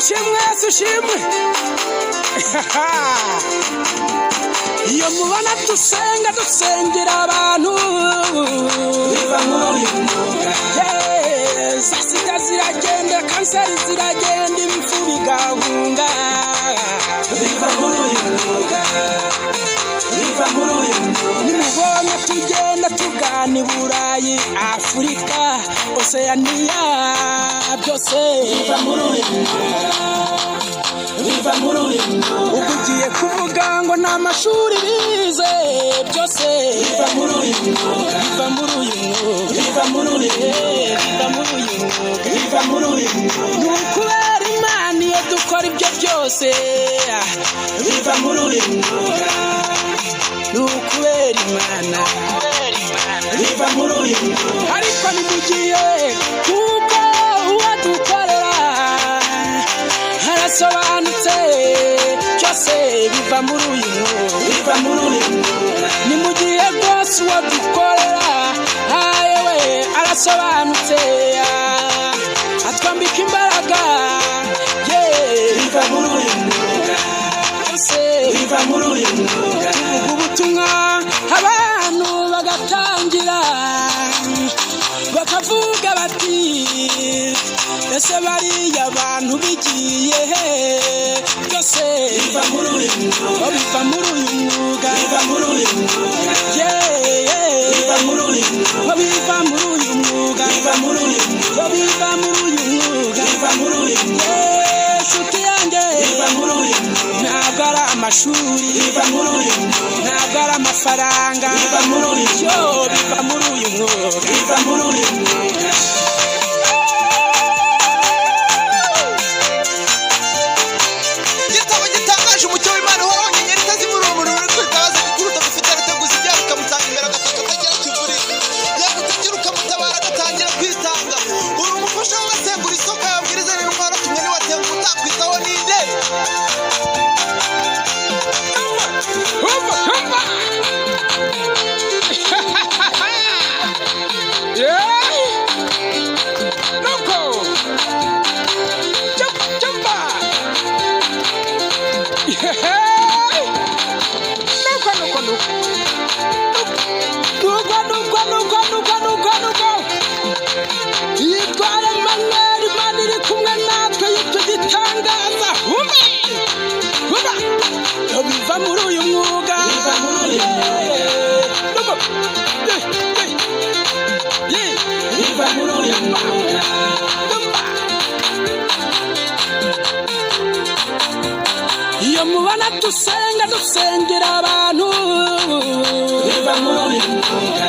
Yesu shimwe iyo mubana dusenga dusengera abantu biva muri uyu mwuga sasita ziragenda kanseri ziragenda ibifu bigahunga biva muri uyu mwuga nimubona tugenda tugana i Burayi Afurika Oceania byose biva muri uyu ugiye kuvuga ngo nta mashuri bize byose biva muri uyu n'ukubera Imana iyo dukora ibyo byose biva muri uyu n'ukubera Imana biva muri uyu ariko nimugiye kuko uwadukorera harasobanutse byose biva muri uyu nimugiye rwose uwadukorera ayewe arasobanutse atwambika imbaraga biva muri uyu biva muri uyu tuvuga ubutumwa abantu bagatangira bakavuga bati ese bariya abantu bigiye byose biva muri uyu mwuga biva muri uyu mwuga biva muri uyu mwuga biva muri uyu mwuga biva muri uyu mwuga biva muri uyu mwuga biva muri uyu mwuga biva muri uyu mwuga nshuti yanjye biva muri uyu mwuga ntabwo ari amashuri biva muri uyu mwuga ntabwo ari amafaranga biva muri uyu mwuga biva muri uyu mwuga biva muri uyu mwuga biva muri uyu mwuga biva muri uyu mwuga iyo mubana dusenga dusengera abantu biva muri uyu mwuga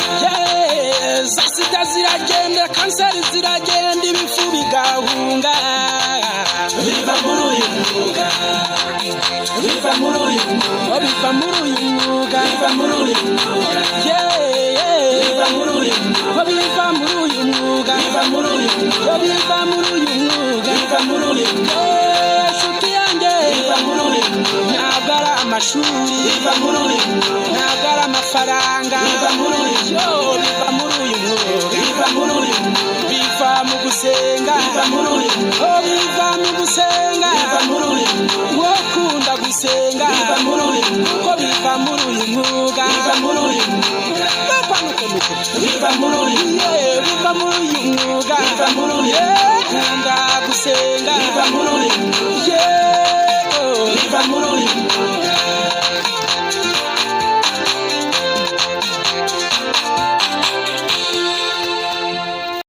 sasita ziragenda kanseri ziragenda ibifu bigahunga biva muri uyu mwuga biva muri uyu mwuga biva muri uyu mwuga biva muri uyu mwuga biva muri uyu mwuga biva muri uyu mwuga biva muri uyu mwuga biva muri uyu mwuga biva muri uyu mwuga nshuti yanjye biva muri uyu mwuga ntabwo ari amashuri biva muri uyu mwuga ntabwo ari amafaranga biva muri uyu mwuga biva muri uyu mwuga biva muri uyu mwuga biva mu gusenga biva muri uyu mwuga biva mu gusenga biva muri uyu mwuga ukunda gusenga biva muri uyu mwuga biva muri uyu mwuga biva muri uyu mwuga biva muri uyu biva muri uyu mwuga biva muri uyu ukunda gusenga biva muri uyu mwuga biva muri uyu mwuga